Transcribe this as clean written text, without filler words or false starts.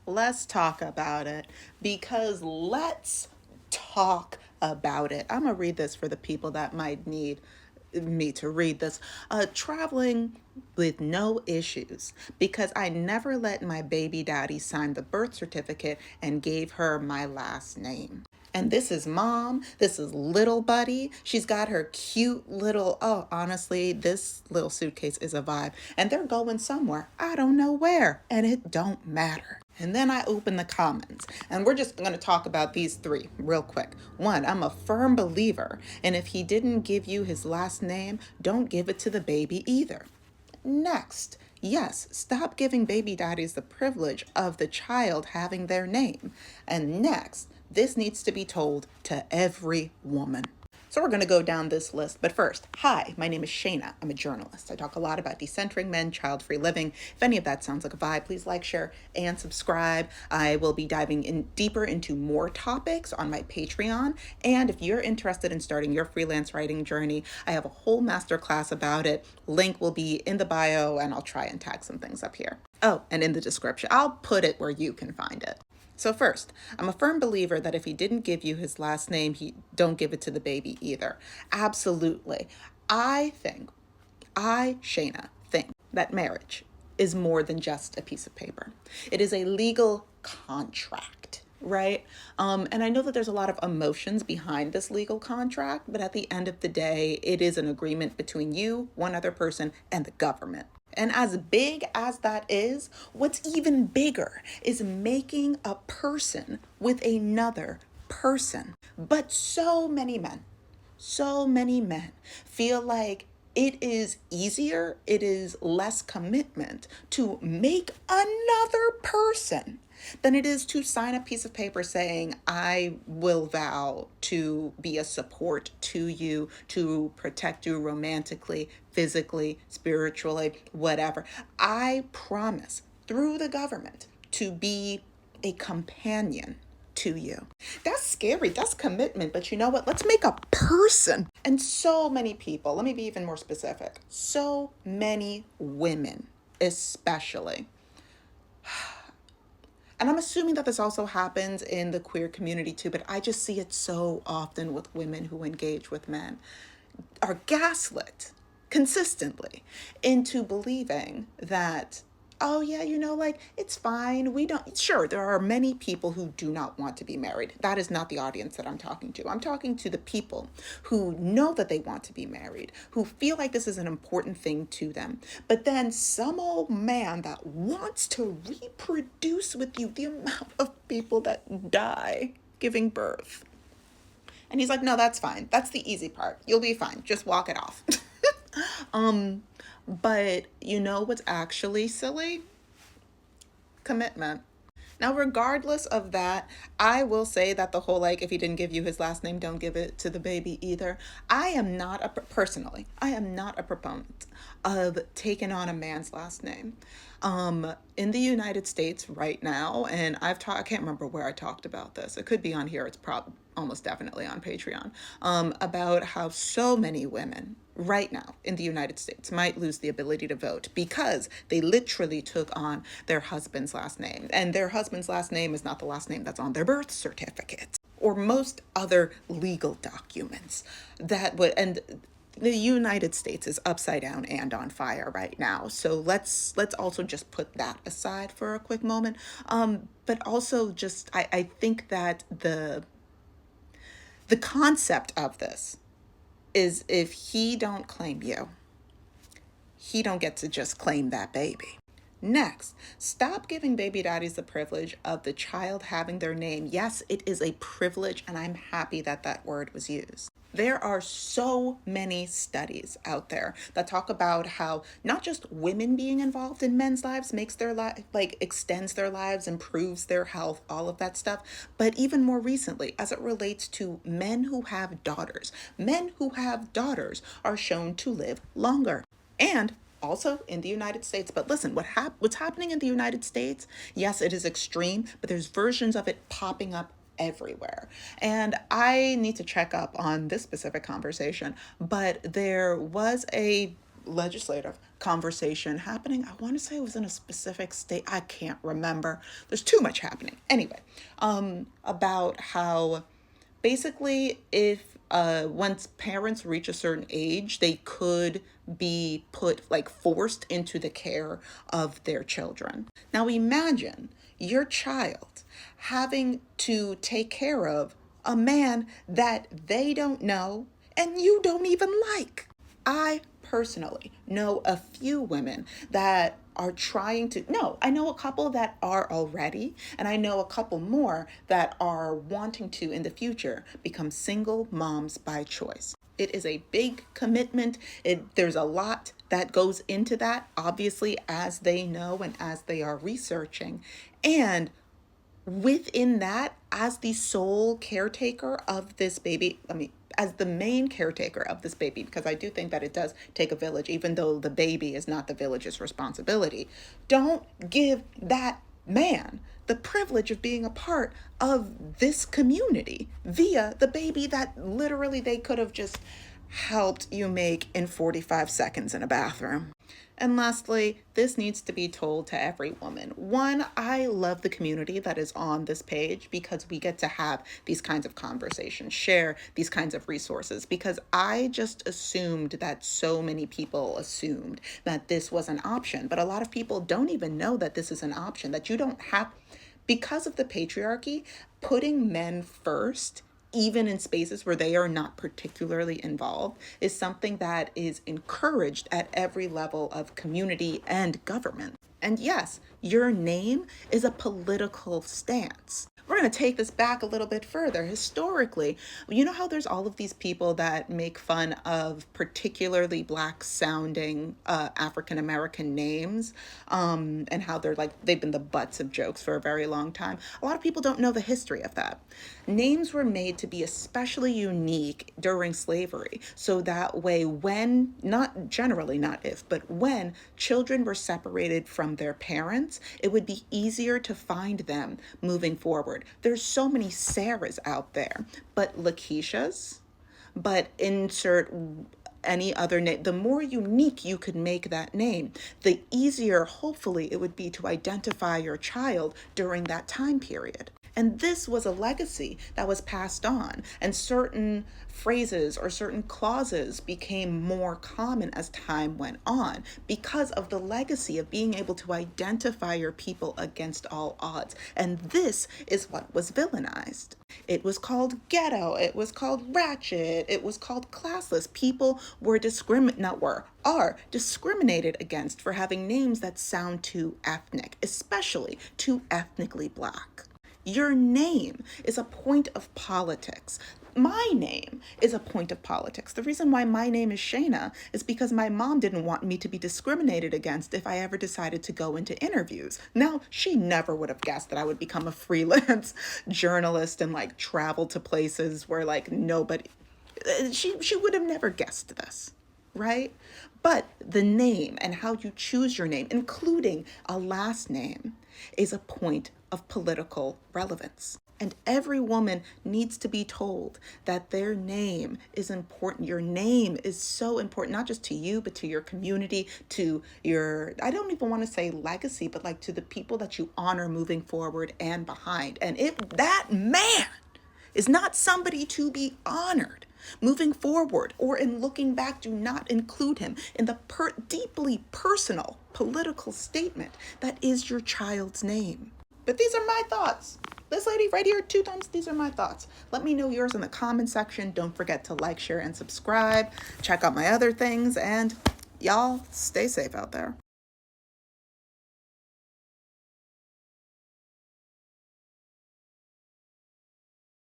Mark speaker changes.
Speaker 1: let's talk about it because let's talk about it. I'm going to read this for the people that might need me to read this. Traveling with no issues because I never let my baby daddy sign the birth certificate and gave her my last name. And this is mom. This is little buddy. She's got her cute little, oh, honestly, this little suitcase is a vibe. And they're going somewhere. I don't know where. And it don't matter. And then I open the comments. And we're just going to talk about these three real quick. One, I'm a firm believer. And if he didn't give you his last name, don't give it to the baby either. Next, yes, stop giving baby daddies the privilege of the child having their name. And next, this needs to be told to every woman. So we're going to go down this list. But first, hi, my name is Shayna. I'm a journalist. I talk a lot about decentering men, child-free living. If any of that sounds like a vibe, please like, share, and subscribe. I will be diving in deeper into more topics on my Patreon. And if you're interested in starting your freelance writing journey, I have a whole masterclass about it. Link will be in the bio, and I'll try and tag some things up here. Oh, and in the description. I'll put it where you can find it. So first, I'm a firm believer that if he didn't give you his last name, don't give it to the baby either. Absolutely. Shayna, think that marriage is more than just a piece of paper. It is a legal contract, right? And I know that there's a lot of emotions behind this legal contract, but at the end of the day, it is an agreement between you, one other person, and the government. And as big as that is, what's even bigger is making a person with another person. But so many men feel like it is easier, it is less commitment to make another person than it is to sign a piece of paper saying, I will vow to be a support to you, to protect you romantically, physically, spiritually, whatever. I promise through the government to be a companion to you. That's scary. That's commitment. But you know what? Let's make a person. And so many people, let me be even more specific, so many women, especially. And I'm assuming that this also happens in the queer community too, but I just see it so often with women who engage with men, are gaslit consistently into believing that, oh yeah, like it's fine. Sure, there are many people who do not want to be married. That is not the audience that I'm talking to. I'm talking to the people who know that they want to be married, who feel like this is an important thing to them. But then some old man that wants to reproduce with you the amount of people that die giving birth. And he's like, no, that's fine. That's the easy part. You'll be fine. Just walk it off. But you know what's actually silly? Commitment. Now, regardless of that, I will say that the whole, like, if he didn't give you his last name, don't give it to the baby either. I am not a proponent of taking on a man's last name. In the United States right now, and I can't remember where I talked about this. It could be on here. It's almost definitely on Patreon, about how so many women right now in the United States might lose the ability to vote because they literally took on their husband's last name. And their husband's last name is not the last name that's on their birth certificate or most other legal documents and the United States is upside down and on fire right now. So let's also just put that aside for a quick moment. But also just, I think that the concept of this is if he don't claim you, he don't get to just claim that baby. Next, stop giving baby daddies the privilege of the child having their name. Yes, it is a privilege, and I'm happy that that word was used. There are so many studies out there that talk about how not just women being involved in men's lives makes their life, extends their lives, improves their health, all of that stuff, but even more recently, as it relates to men who have daughters. Men who have daughters are shown to live longer. And also in the United States. But listen, what's happening in the United States, yes, it is extreme, but there's versions of it popping up everywhere. And I need to check up on this specific conversation, but there was a legislative conversation happening. I want to say it was in a specific state. I can't remember. There's too much happening. Anyway, about how basically if once parents reach a certain age, they could be put like forced into the care of their children. Now imagine your child having to take care of a man that they don't know and you don't even like. I personally know a few women that are trying to, no, I know a couple that are already, and I know a couple more that are wanting to in the future become single moms by choice. It is a big commitment. There's a lot that goes into that, obviously, as they know and as they are researching. And within that, as the sole caretaker of this baby, as the main caretaker of this baby, because I do think that it does take a village, even though the baby is not the village's responsibility, don't give that man the privilege of being a part of this community via the baby that literally they could have just helped you make in 45 seconds in a bathroom. And lastly, this needs to be told to every woman. One, I love the community that is on this page because we get to have these kinds of conversations, share these kinds of resources, because I just assumed that so many people assumed that this was an option. But a lot of people don't even know that this is an option, that you don't have, because of the patriarchy, putting men first even in spaces where they are not particularly involved, is something that is encouraged at every level of community and government. And yes, your name is a political stance. We're going to take this back a little bit further. Historically, you know how there's all of these people that make fun of particularly Black sounding African American names, and how they've been the butts of jokes for a very long time. A lot of people don't know the history of that. Names were made to be especially unique during slavery, so that way when, not generally, not if, but when children were separated from their parents, it would be easier to find them moving forward. There's so many Sarahs out there, but Lakeisha's, but insert any other name. The more unique you could make that name, the easier, hopefully, it would be to identify your child during that time period. And this was a legacy that was passed on, and certain phrases or certain clauses became more common as time went on because of the legacy of being able to identify your people against all odds. And this is what was villainized. It was called ghetto, it was called ratchet, it was called classless. People were are discriminated against for having names that sound too ethnic, especially too ethnically Black. Your name is a point of politics. My name is a point of politics. The reason why my name is Shayna is because my mom didn't want me to be discriminated against if I ever decided to go into interviews. Now, she never would have guessed that I would become a freelance journalist and travel to places where nobody, she would have never guessed this, right? But the name and how you choose your name, including a last name, is a point of political relevance. And every woman needs to be told that their name is important. Your name is so important, not just to you, but to your community, to your, I don't even want to say legacy, but to the people that you honor moving forward and behind. And if that man is not somebody to be honored moving forward, or in looking back, do not include him in the deeply personal political statement that is your child's name. But these are my thoughts. This lady right here, 2 times, these are my thoughts. Let me know yours in the comment section. Don't forget to like, share, and subscribe. Check out my other things, and y'all stay safe out there.